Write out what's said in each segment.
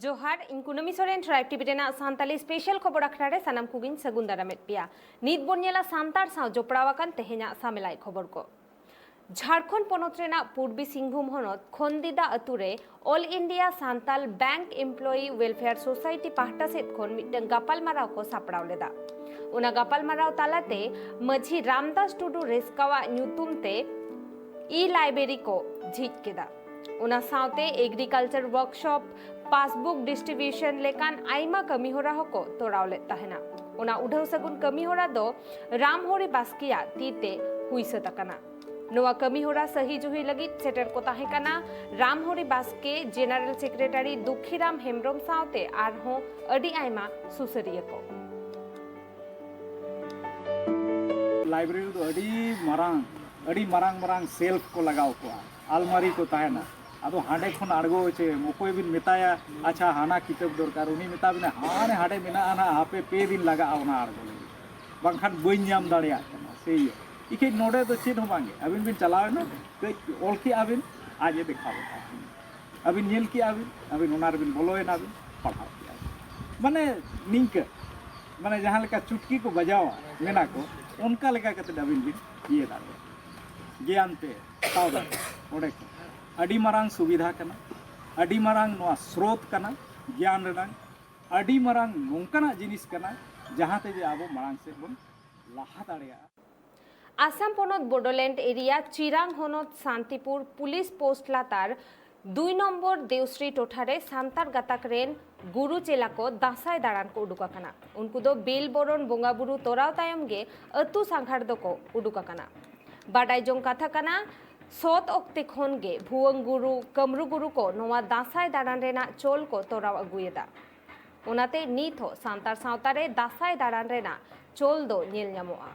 जोहार इन Kunmi Soren tribe TV रेना सान्ताली स्पेशल खबर अखड़ा रे सानाम कुगिन सगुन दारामेद पिया नीत बोन नेला सान्तार साव जोपड़ावाकान तेहेना सामेलाई खबर को झारखंड पोनोत रेना पूर्वी सिंहभूम हनत खंदिदा अतुरे all India Santal bank employee welfare society पाहटा सेद खन मिटन गापालमाराव को सापड़ाव लेदा उना गापालमाराव तालाते मझी रामदास टुडू रेस्कावा न्यूतुमते ई लाइब्रेरी को झिज केदा उना सावते एग्रीकल्चर वर्कशॉप पासबुक डिस्ट्रीब्यूशन लेकान आइमा कमी होरा हको तोरावले तहना उना उढाव सगुन कमी होरा दो रामहोरी बास्किया तीते हुइसा तकना नोवा कमी होरा सही जुही लगित सेटर को ताहेकना रामहोरी बास्के जनरल सेक्रेटरी दुखीराम हेम्ब्रम सावते आरहो अडी आइमा सुसरिया को लाइब्रेरी तो अड़ी मारांग सेल्फ को लगाओ को आलमारी को ताहेना आदो हांडे खन आड़गो चे मकोय बिन मेताया अच्छा हाना किताब दरकार उनी मेता बिना हाने हाडे मेना आना आपे पे दिन लगा आना आड़गो बांखान बइन नाम दाड़िया कना सेई इखे नोडे तो चेद होबांगे अबिन बिन चलावेना कई ऑलकी आबिन आज देखाबो अबिन नेल की अबिन ओनार बिन बोलोयना बिन पढ़ाओ माने निंक माने जहां लेका चुटकी को बजावा मेना को उनका लेका कते अबिन बिन ये दाड़े ज्ञान पे ताव दाड़े ओडे को अड़ी मारांग सुविधा कना अड़ी मारांग नोआ स्रोत कना ज्ञान रेनांग अड़ी मारांग नोंकाना जिनिस कना जहाते जे आबो मारांग से बन लाहा दाड़िया आसाम पोनत बोडोलैंड एरिया चिरांग होनत शांतिपुर पुलिस पोस्ट लातार 2 नम्बर देवश्री टोठारे सान्तार गाताक रेन गुरु चेला को दासाय दाड़ान को उडुकाकाना उनको दो बेल बोरन बोंगा बुरु तोराव तायम गे अतु सांघार दो को उडुकाकाना बाडाय जों कथा काना सोत ओक्ते खन गे भुवंग गुरु कमरु गुरु को नोवा दासाय दाड़ान रेना चोल को तोराव अगुयेदा ओनाते नीत हो सान्तार सावतारे दासाय दाड़ान रेना चोल दो नेल ᱧᱟᱢᱚᱜᱼᱟ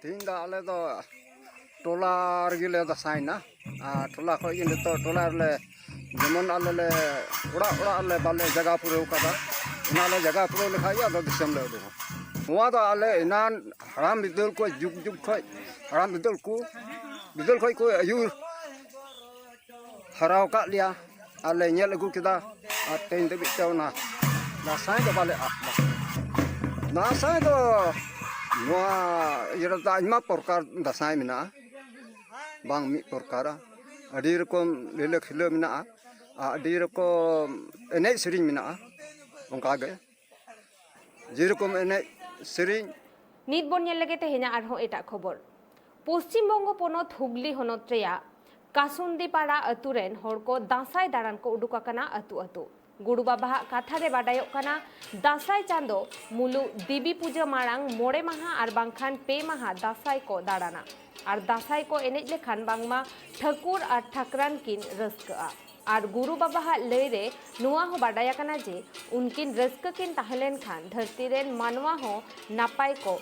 तीन आले तो टोला गिले दसाइना टोला खो इन तो टोला ले जेमन आले ले ओड़ा ओड़ा ले बाले जगह पुरो कदा उनाले जगह पुरो लेखाय आदो दिसम ले दो हुआ तो आले इनान हराम बिदल को जुग जुग खो हराम बिदल को आयुर हराव का लिया आले नेल अगु केदा तेन दे बिचावना दासाय तो बाले दासाय तो नोआ यरता आइमा प्रकार दासाय मिना बांग मि प्रकार अडी रकम लेले खिले मिना अडी रकम एने सेरिंग मिना ओंका गे जे रकम एने सेरिंग नीत बोन नेल लगे तेहेना आरहो एटा खबर पश्चिम बंग पोनत हुगली होनत रेया कासुंदीपाड़ा अतुरेन हर को दासाय दाड़ान को उडुकाकाना अतु अतु गुरु बाबा कथा रे बाडायोक काना दासाय चांदो मुलु देवी पूजा मारांग मोड़े माहा आर बांखान पे माहा दासाय को दाड़ाना आर दासाय को एनेज लेखान बांगमा ठाकुर आर ठाकरान किन रस्का आर गुरु बाबा लय रे नुआ हो बाडाया काना जे उनकिन रस्का किन ताहेलेन खान धरती रेन मानवा हो नापाय को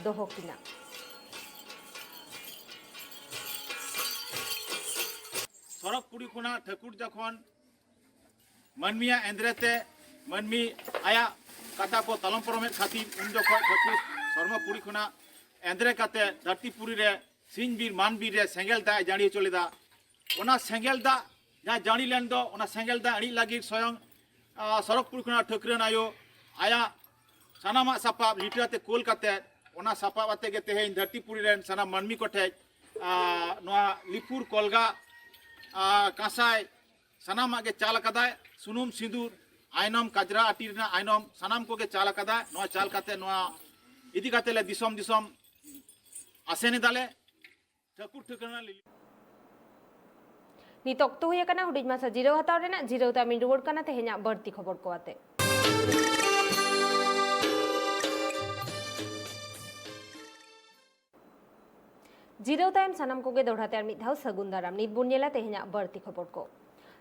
दोहो किना सरक कुड़ी खुना ठाकुर जखन मनमिया एंद्रेते मनमी आया कथा को तलम परमेद खातिर उन जखन ठाकुर शर्मा पुरी खुना एंद्रे काते धरतीपुरी रे सिंह बीर मानबीर रे सेंगेल दा जानी चलेदा ओना सेंगेल दा जहाँ जानी लेन दो ओना सेंगेल दा अड़ी लगी स्वयं सरक पुरी खुना ठाकुरन आयो आया सानामा सापा लिटराते कोल काते ओना सापा बाते गे तेहेन धरतीपुरी रेन साना मनमी कोठे नोआ लिपुर कोलगा कासाय सानामा गे चाल कदाय सुनुम सिंदूर आयनम काजरा आटी रेना आयनम सानाम को गे चाल कदाय नोआ चाल काते नोआ इदी काते ले दिसम दिसम आसेने दाले ठाकुर ठकना ले नीत ओक्तो हुई काना हुडिज मासा जिरो हताव रेना जिरो तामिन रुवड़ काना तेहेना बर्ती खबर को आते जिरो तायम सानाम को गे दोढ़ाते आर मिद धाव सगुन दाराम नीत बोन नेला तेहेना बर्ती खबर को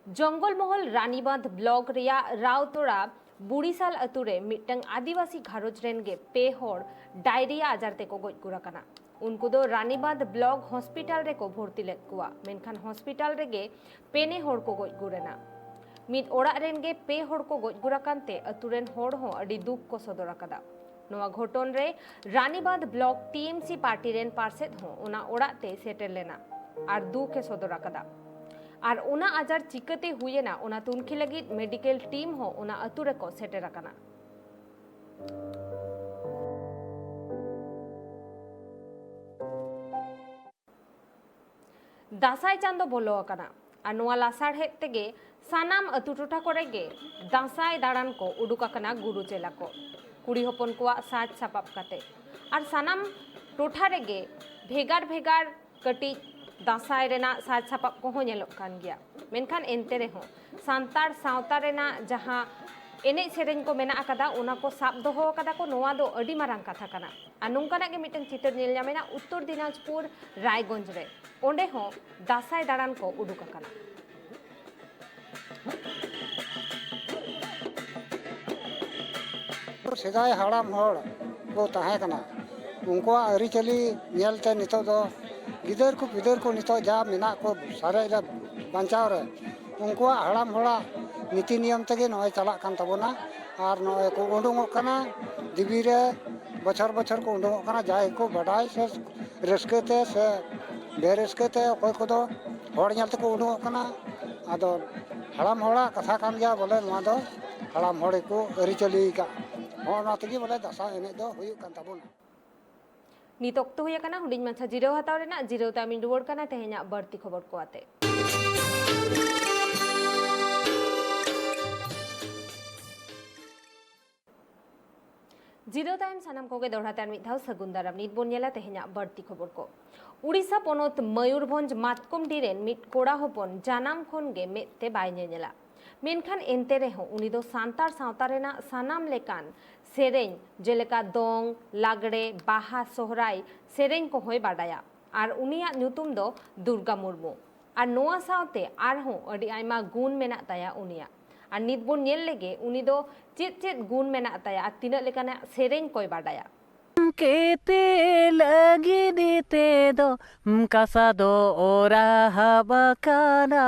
जंगल महल रानीबांध ब्लॉक रिया रावतोड़ा बुड़ीसाल अतुरे मिटंग आदिवासी घारोज रेन गे पे होड़ डायरिया आजार ते को गोज गुराकाना उनको दो रानीबांध ब्लॉक हॉस्पिटल रे को भर्ती लेक कुआ मेनखान हॉस्पिटल रे गे पेने होड़ को गोज गुरेना मिद ओड़ा रेन गे पे होड़ को गोज गुराकानते अतुरेन होड़ हो अडी दुख को सदर अकादा नोआ घटन रे Ranibandh block TMC party rain पार्षद हो ओना ओड़ा ते सेटेल लेना और दुख ए सदर आकदा और उना आजार चिकाते हुएना उना तुनखी लगी मेडिकल टीम हो उना अतु रे को सेटेर आकना। दासाई चांदो बोलो आकना और नोआ लासार हेत तेगे सानाम अतु टोठा करे गे दासाई दाड़ान को उडुक आकना गुरु चेला को कुड़ी हपन को साज सापाब काते और सानाम टोठा रेगे भेगार भेगार कटी दासाई रेना साज सापाब को हो नेलोग कान गया मेनखान एनते रेहो सांतार सावता रेना जहां एने सेरेन को मेना आकादा उना को साब दोहो आकादा को नोआ दो अडी मारांग कथा काना आ नोंकाना गे मिटन चितर नेल ᱧᱟᱢᱮᱱᱟ उत्तर दिनाजपुर रायगंज रे ओंडे हो दासाई दाड़ान को उडुक आकाना। सेदाय हाड़ाम हड़ को ताहे कना उनको आरिचली नेलते नितो दो गिदर को नितो जा मेना को सारे बांचाव रे उनको हाड़ाम हड़ा नीति नियम तेगे नय चला कान तबोना और नय को उडुंगो कना दिबी रे बछर बछर को उडुंगो कना जाय को बडाय से रस्कते से बेरस्कते कोय को दो हड़ नेलते को उडुंगो कना आदो हाड़ाम हड़ा कथा कान गया बोले नवा दो हाड़ाम हड़ को आरिचली का होना तेगे बोले दसा एने दो हुयु कान तबोना। नित ऑक्तो हुई कना हुडिंग माछा जिराव हताव रेना जिराव तामिन रुवाड़ कना तेहेना बर्ती खबर को आते। जिराव तायम सानाम कोगे दोहरा तार मिद धाव सगुन दाराम नित बोन नेला तेहेना बर्ती खबर को। उड़ीसा पोनोत मयूरभंज मातकमडी रेन मिद कोड़ा हपन जानाम खन गे मेते बाय नेला मेनखान एनते रेहो उनी दो सांतार सावता रेना सानाम लेकान सेरेन जेलेका दोंग लागड़े बाहा सोहराय सेरेन को होय बाडाया और उनिया नुतुम दो दुर्गा मुर्मू और नोआ सावते आरहों अडी आयमा गुण मेना ताया उनिया और नित बोन नेल लेगे उनी दो चेत चेत गुण मेना ताया और तिना लेकाना सेरेन कोय बाडाया। केते लगी दीते दो कासा दो ओरा हबकाना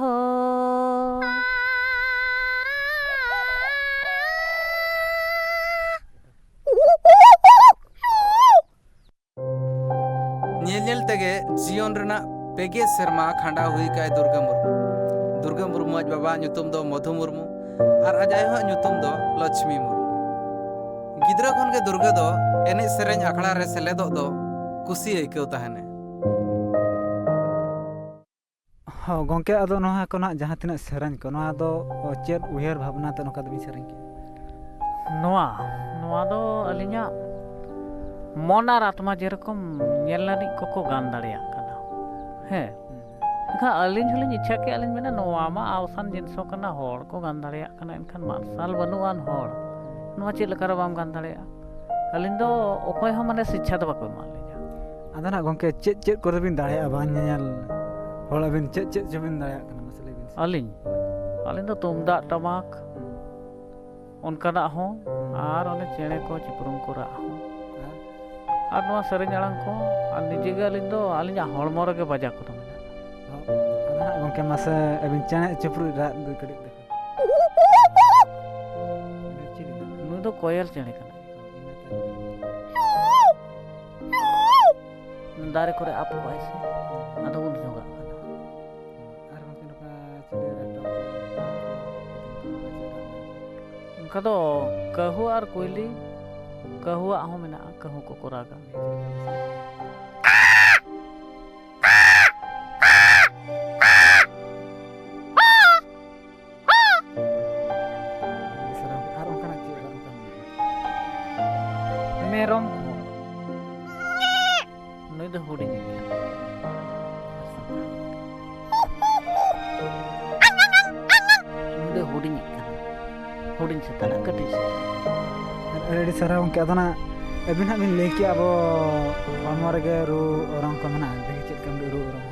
हो नेल तेगे जीवन रेना पेगे सेरमा खांडा हुई काय दुर्गा मुर्मू आज बाबा ᱧᱩᱛᱩᱢ दो मधु मुर्मू और आज आयो ᱧᱩᱛᱩᱢ दो लक्ष्मी मुर्मू गिद्रा खन के दुर्गा दो एने सेरेन आखड़ा रे सेलेदो दो कुसी आइकौ ताहने। हाँ गंके आदो नोहा को ना जहां तिना सेरेन को नोहा दो चेत उयहर भावना ते नोका दबी सेरेन के नोआ दो अलिया मन और आत्मा जेरकम नेलानी को गान दाड़िया कना हे एखा अलिन हलिन इच्छा के अलिन मेना नोआ मा आवसान जिनसो कना हड़ को गान दाड़िया कना एनखान मार्शल बनुआन हड़ नोआ चेद लकार बाम गान दाड़िया अलिन दो ओकय हो माने शिक्षा दो बाको मालिया आदा ना गंके चेत चेत को बिन दाड़िया बान नेल हड़ बिन चेत चेत जबिन दाड़िया कना मसले बिन अलिन दो तुमदा टमाक उनकाना हो और ओने चेणे को चिपरुम को रा हो और नोआ सेरेन आड़ांग को और निजे गे अलिन दो अलिना हड़मो रे बजा को मेना आदा गंके मासे अबिन चेणे चिपरु रा दो कड़ी नुई दो कोयल चेणे कना दारे करे आप आइसे आदो उन जोगा कना आर गंके नोका चिले रे उनका दो कहू और कोयली कहूआ हो मेना कहू को कोरागा मेरम नुई दो हुडी हुडिन से तना कटी से अड़ी सारा गंके आदो ना अबिन हाबिन लई के अब हरमो रे रू रंग को मेना देखि चेत कम रू रंग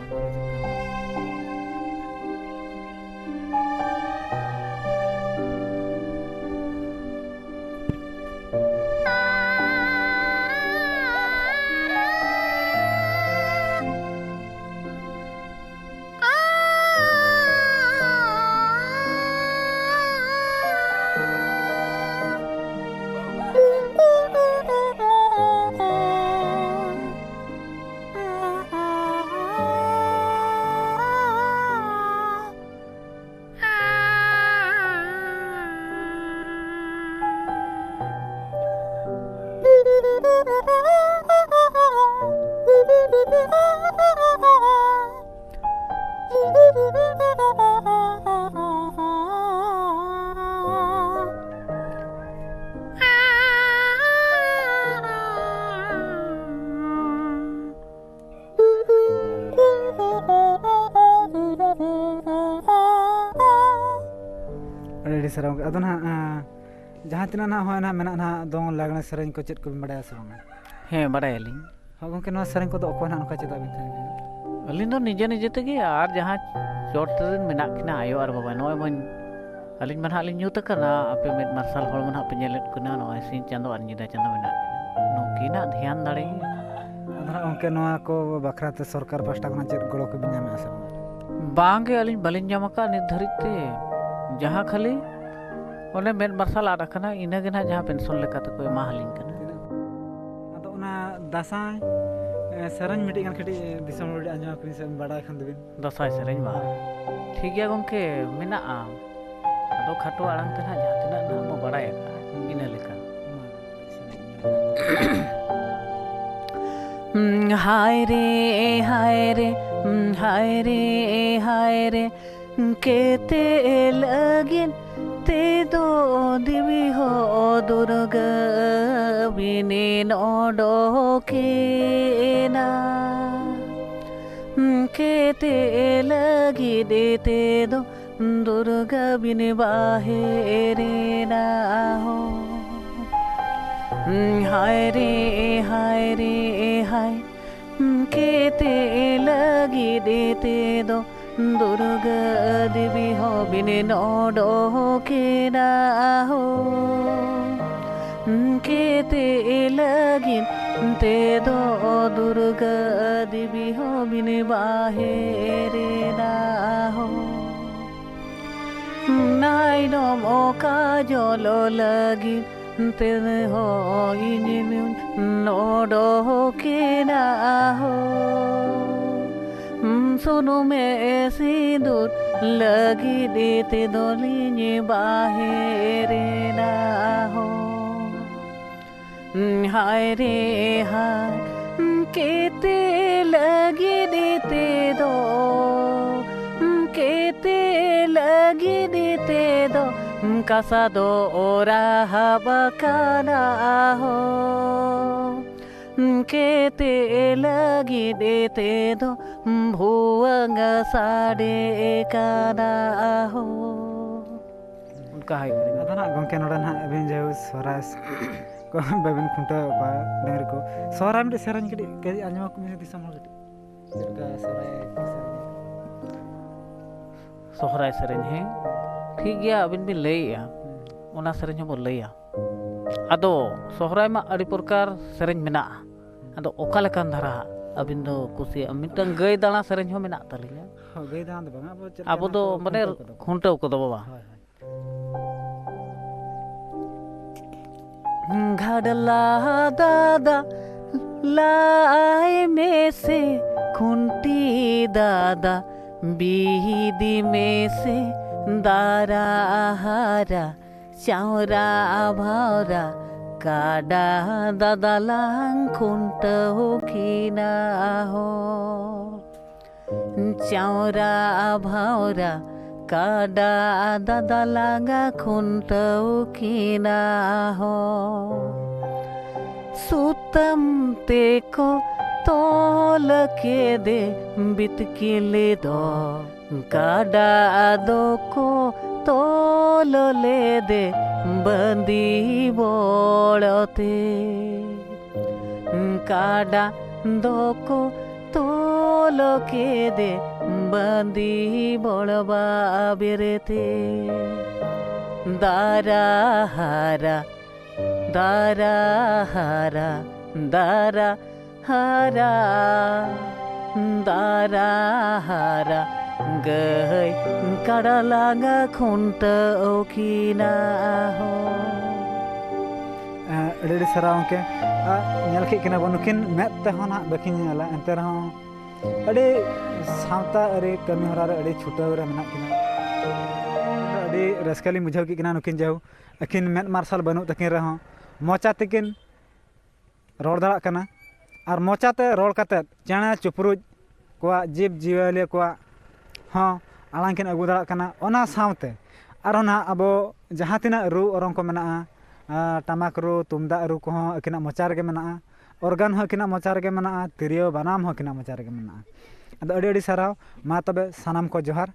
ᱟᱹᱰᱤ ᱥᱟᱨᱦᱟᱣ ᱜᱚᱢᱠᱮ ᱟᱫᱚ ᱱᱟᱦᱟᱜ ᱡᱟᱦᱟᱸ ᱛᱤᱱᱟᱹᱜ ᱱᱟᱦᱟᱜ ᱦᱚᱸᱜᱼᱚᱭ ᱱᱟᱦᱟᱜ ᱢᱮᱱᱟᱜ ᱱᱟᱦᱟᱜ ᱫᱚᱝ ᱞᱟᱜᱽᱬᱮ ᱥᱮᱨᱮᱧ ᱠᱚ ᱪᱮᱫ ᱠᱚᱵᱤᱱ ᱵᱟᱲᱟᱭᱟ ᱥᱮ ᱵᱟᱝᱟ? ᱦᱮᱸ ᱵᱟᱲᱟᱭᱟᱞᱤᱧ᱾ ᱦᱳᱭ ᱜᱚᱢᱠᱮ ᱱᱚᱣᱟ ᱥᱮᱨᱮᱧ ᱠᱚᱫᱚ ᱚᱠᱚᱭ ᱱᱟᱦᱟᱜ ᱱᱚᱝᱠᱟ ᱪᱮᱫᱟᱜ ᱵᱤᱱ ᱛᱟᱦᱮᱸ ᱠᱟᱱᱟ? ᱟᱹᱞᱤᱧ ᱫᱚ ᱱᱤᱡᱮ ᱛᱮᱜᱮ ᱟᱨ ᱡᱟᱦᱟᱸ ᱪᱚᱴ ᱨᱮᱱ ᱢᱮᱱᱟᱜ ᱠᱤᱱᱟ ᱟᱭᱳ ᱟᱨ ᱵᱟᱵᱟ ᱱᱚᱜᱼᱚᱭ ᱵᱚᱱ ᱟᱹᱞᱤᱧ ᱢᱟ ᱱᱟᱦᱟᱜ ᱞᱤᱧ ᱧᱩᱛ ᱟᱠᱟᱱᱟ ᱟᱯᱮ ᱢᱮᱫ ᱢᱟᱨᱥᱟᱞ ᱦᱚᱲ ᱢᱟ ᱱᱟᱦᱟᱜ ᱯᱮ ᱧᱮᱞᱮᱫ ᱠᱤᱱᱟ ᱱᱚᱜᱼᱚᱭ ᱥᱤᱧ ᱪᱟᱸᱫᱳ ᱟᱨ ᱧᱤᱫᱟᱹ ᱪᱟᱸᱫᱳ ᱢᱮᱱᱟᱜ ᱠᱤᱱᱟ ᱱᱩᱠᱤᱱᱟᱜ ᱫᱷᱮᱭᱟᱱ ᱫᱟᱲᱮ ᱜᱮ᱾ ᱟᱫᱚ ᱱᱟᱦᱟᱜ ᱜᱚᱢᱠᱮ ᱱᱚᱣᱟ ᱠᱚ ᱵᱟᱠᱷᱨᱟᱛᱮ ᱥᱚᱨᱠᱟᱨ ᱯᱟᱥᱴᱟ ᱠᱷᱚᱱᱟᱜ ᱪᱮᱫ ᱜᱚᱲᱚ ᱠᱚᱵᱤᱱ ᱧᱟᱢᱮᱫᱼᱟ ᱥᱮ ᱵᱟᱝᱟ? ᱵᱟᱝᱜᱮ ᱟᱹᱞᱤᱧ ᱵᱟᱹᱞᱤᱧ ᱧᱟᱢ ᱟᱠᱟᱫ ᱱᱤᱛ ᱫᱷᱟᱹᱨᱤᱡ ᱛᱮ ᱡᱟᱦᱟᱸ ᱠᱷᱟᱹᱞᱤ ᱚᱸᱰᱮ ᱢᱮᱫ ᱢᱟᱨᱥᱟᱞ ᱟᱫ ᱟᱠᱟᱱᱟ ᱤᱱᱟᱹᱜᱮ ᱱᱟᱦᱟᱜ ᱡᱟᱦᱟᱸ ᱯᱮᱱᱥᱚᱱ ᱞᱮᱠᱟᱛᱮᱠᱚ ᱮᱢᱟ ᱟᱹᱞᱤᱧ ᱠᱟᱱᱟ᱾ ᱟᱫᱚ ᱚᱱᱟ ᱫᱟᱸᱥᱟᱭ ᱥᱮᱨᱮᱧ ᱢᱤᱫᱴᱤᱡ ᱜᱟᱱ ᱠᱟᱹᱴᱤᱡ ᱫᱤᱥᱚᱢ ᱦᱚᱲ ᱟᱸᱡᱚᱢ ᱟᱹᱵᱤᱱ ᱥᱮ ᱵᱟᱲᱟᱭ ᱠᱷᱟᱱ ᱫᱚᱵᱤᱱ? ᱫᱟᱸᱥᱟᱭ ᱥᱮᱨᱮᱧ ᱵᱟ ᱴᱷᱤᱠ ᱜᱮᱭᱟ ᱜᱚᱢᱠᱮ ᱢᱮᱱᱟᱜᱼᱟ ᱟᱫᱚ ᱠᱷᱟᱴᱚ ᱟᱲᱟᱝ ᱛᱮ ᱱᱟᱦᱟᱜ ᱡᱟᱦᱟᱸ ᱛᱤᱱᱟᱹᱜ ᱱᱟᱦᱟᱜ ᱵᱚ ᱵᱟᱲᱟᱭ ᱟᱠᱟᱫᱼᱟ ᱤᱱᱟᱹ ᱞᱮᱠᱟ᱾ हाय रे हाय रे हाय रे हाय रे केते लगिन ते दो दिवी हो दुर्गा बिने नोडो के ना केते लगी देते दो दुर्गा बिने बाहेरे ना हो। हाय रे हाय रे हाय केते लगी देते दो दुर्गा देवी हो बिने नोडो के ना हो। केते लगी ते दो दुर्गा देवी हो बिने बाहेरे ना हो। नाई नोम ओका जोलो लगी तेरे हो इन नोडो के ना हो। सुनो में सिंदूर लगी देते दोलिनी बाहेरे ना हो। हाय रे हाय केते लगी देते दो केते लगी देते दो kasado ora habakana ho kete lagi dete do bhuanga sade kana ho unka hai kare ᱟᱫᱚ ᱱᱟᱦᱟᱜ ᱜᱚᱢᱠᱮ ᱱᱚᱰᱮ ᱱᱟᱦᱟᱜ ᱟᱹᱵᱤᱱ ᱡᱮᱦᱮᱛᱩ ᱥᱚᱦᱨᱟᱭ ᱠᱚ ᱵᱟᱹᱵᱤᱱ ᱠᱷᱩᱱᱴᱟᱹᱣ ᱠᱚᱣᱟ ᱰᱟᱹᱝᱨᱤ ᱠᱚ ᱥᱚᱦᱨᱟᱭ ᱢᱤᱫᱴᱤᱡ ᱥᱮᱨᱮᱧ ᱠᱟᱹᱴᱤᱡ ᱟᱸᱡᱚᱢ ᱟᱠᱚ ᱵᱤᱱ ᱫᱤᱥᱚᱢ ᱦᱚᱲ ᱠᱟᱹᱴᱤᱡ ᱪᱮᱫ ᱞᱮᱠᱟ ᱥᱚᱦᱨᱟᱭ ᱠᱚ ᱥᱮᱨᱮᱧᱟ? sohrai sereny he ठीक गया अबिन भी लैया ओना सेरेñ हबो लैया आदो सोहराय मा अड़ी प्रकार सेरेñ मेना आदो ओका लेकान धारा अबिन दो कुसी मिटन गई दाना सेरेñ हो मेना तलिया गई दाना दो बांगा आबो दो माने खुंटाव को दो बाबा घाडला दादा लाई में से खुंटी दादा बीदी में से दारा हारा चावरा भावरा काडा दादालांग खुंटव खीना हो चावरा भावरा काडा दादालांगा खुंटव खीना हो सुतम तेको तोल के दे बित के ले दो काडा दो को तोल ले दे बंदी बोलते काडा दो को तोल के दे बंदी बोलबा बेरेते दारा हारा दारा हारा दारा हारा दारा हारा गई काडालांगा खुंटाव खीना हो अड़ी सारा उनके नेल के किना बनुकिन मेद तेहन ना बकिन नेला एंते रहो अड़ी सावता अरे कमी हरा रे अड़ी छुटाव रे मेना किना अड़ी रसकली मुझाव की किना नुकिन जाऊ अकिन मेद मार्शल बनु तकिन रहो मोचा तकिन रोड दड़ा कना और मोचाते रोड काते चेणे चुपरुज कोआ जीव जीवाली कोआ हाँ आड़ांग किन अगू दड़ा कना ओना सावते आरो ना अबो जहाँ तिना रू ओरंग को मेना टमाक रू तुमदा रू को अकिना मोचा रेगे मेना ऑर्गन हो अकिना मोचा रेगे मेना तिरियो बनाम हो अकिना मोचा रेगे मेना अदो अड़ी अड़ी साराव मा तबे सानाम को जोहार।